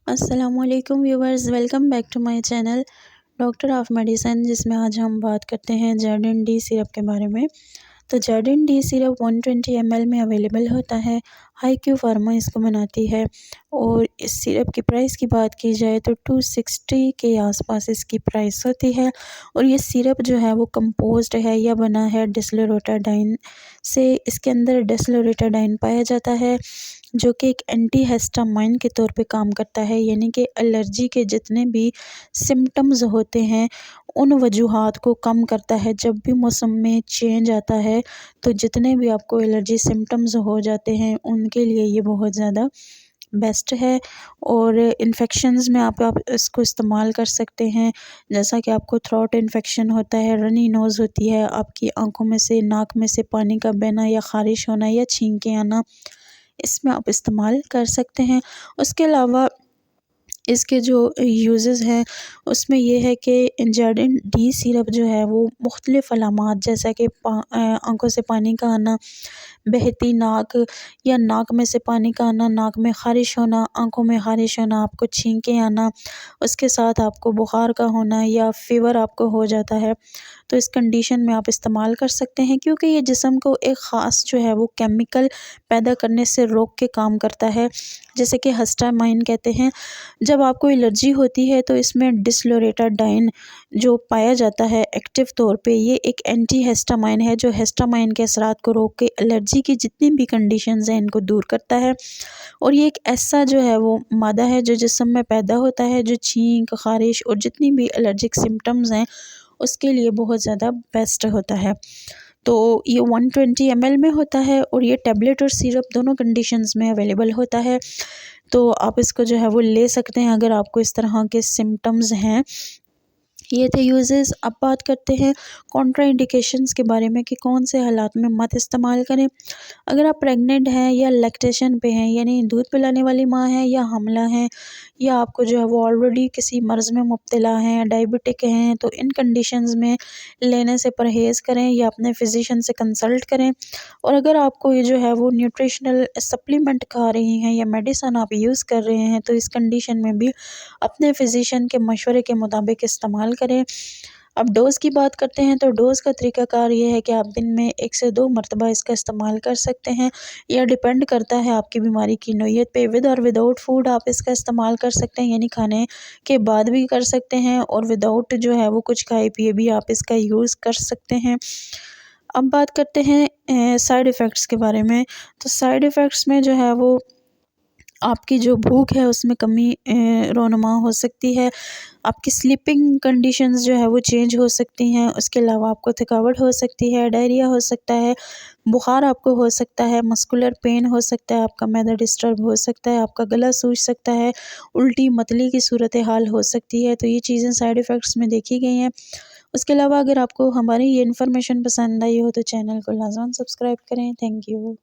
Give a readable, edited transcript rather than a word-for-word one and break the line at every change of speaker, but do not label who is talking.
अस्सलामुअलैकुम viewers, welcome back to my channel doctor of medicine, जिसमें आज हम बात करते हैं जर्डिन डी सिरप के बारे में। तो जर्डिन डी सिरप 120 ml में अवेलेबल होता है। हाईक्यू फार्मा इसको बनाती है और इस सिरप की प्राइस की बात की जाए तो 260 के आसपास इसकी प्राइस होती है। और ये सिरप जो है वो कंपोज्ड है या बना है डिस्लोरोटाडाइन से। इसके अंदर डिस्लोरोटाडाइन पाया जाता है जो कि एक एंटी हिस्टामाइन के तौर पे काम करता है, यानी कि एलर्जी के जितने भी सिम्टम्स होते हैं उन वजूहात को कम करता है। जब भी मौसम में चेंज आता है तो जितने भी आपको एलर्जी सिम्टम्स हो जाते हैं उनके लिए ये बहुत ज़्यादा बेस्ट है। और इन्फेक्शंस में आप इसको इस्तेमाल कर सकते हैं। जैसा कि आपको थ्रोट इन्फेक्शन होता है, रनी नोज़ होती है, आपकी आंखों में से नाक में से पानी का बहना या ख़ारिश होना या छींकें आना, इसमें आप इस्तेमाल कर सकते हैं। उसके अलावा इसके जो यूज़ेस हैं उसमें ये है कि जर्डिन डी सिरप जो है वो मुख्तलिफ़ अलामात जैसा कि आंखों से पानी का आना, बहती नाक या नाक में से पानी का आना, नाक में ख़ारिश होना, आंखों में ख़ारिश होना, आपको छींकें आना, उसके साथ आपको बुखार का होना या फ़ीवर आपको हो जाता है, तो इस कंडीशन में आप इस्तेमाल कर सकते हैं। क्योंकि ये जिस्म को एक ख़ास जो है वो केमिकल पैदा करने से रोक के काम करता है, जैसे कि हिस्टामाइन कहते हैं। जब आपको एलर्जी होती है तो इसमें डिस्लोरेटाडाइन जो पाया जाता है एक्टिव तौर पे, ये एक एंटी हिस्टामाइन है जो हिस्टामाइन के असरात को रोक के एलर्जी की जितनी भी कंडीशंस हैं इनको दूर करता है। और ये एक ऐसा जो है वो मादा है जो जिस्म में पैदा होता है, जो छींक, ख़ारिश और जितनी भी एलर्जिक सिम्टम्स हैं उसके लिए बहुत ज़्यादा बेस्ट होता है। तो ये 120 ml में होता है और ये टैबलेट और सिरप दोनों कंडीशंस में अवेलेबल होता है। तो आप इसको जो है वो ले सकते हैं अगर आपको इस तरह के सिम्टम्स हैं। ये थे यूजेस। अब बात करते हैं कॉन्ट्राइंडिकेशंस के बारे में कि कौन से हालात में मत इस्तेमाल करें। अगर आप प्रेग्नेंट हैं या लैक्टेशन पे हैं, यानी दूध पिलाने वाली माँ हैं या हमला हैं, या आपको जो है वो ऑलरेडी किसी मर्ज़ में मुब्तला हैं, डायबिटिक हैं, तो इन कंडीशंस में लेने से परहेज़ करें या अपने फिजिशियन से कंसल्ट करें। और अगर आपको ये जो है वो न्यूट्रिशनल सप्लीमेंट खा रही हैं या मेडिसिन आप यूज़ कर रहे हैं तो इस कंडीशन में भी अपने फिजिशियन के मशवरे के मुताबिक इस्तेमाल करें। अब डोज़ की बात करते हैं तो डोज़ का तरीक़ाकार ये है कि आप दिन में 1 से 2 मरतबा इसका इस्तेमाल कर सकते हैं। यह डिपेंड करता है आपकी बीमारी की नौइयत पे। विद और विदाउट फूड आप इसका इस्तेमाल कर सकते हैं, यानी खाने के बाद भी कर सकते हैं, और विदाउट जो है वो कुछ खाए पिए भी आप इसका यूज़ कर सकते हैं। अब बात करते हैं साइड इफ़ेक्ट्स के बारे में। तो साइड इफ़ेक्ट्स में जो है वो आपकी जो भूख है उसमें कमी रोनुमा हो सकती है, आपकी स्लीपिंग कंडीशंस जो है वो चेंज हो सकती हैं, उसके अलावा आपको थकावट हो सकती है, डायरिया हो सकता है, बुखार आपको हो सकता है, मस्कुलर पेन हो सकता है, आपका मैदा डिस्टर्ब हो सकता है, आपका गला सूज सकता है, उल्टी मतली की सूरत हाल हो सकती है। तो ये चीज़ें साइड इफ़ेक्ट्स में देखी गई हैं। उसके अलावा अगर आपको हमारी ये इन्फॉर्मेशन पसंद आई हो तो चैनल को लाज़िम सब्सक्राइब करें। Thank you.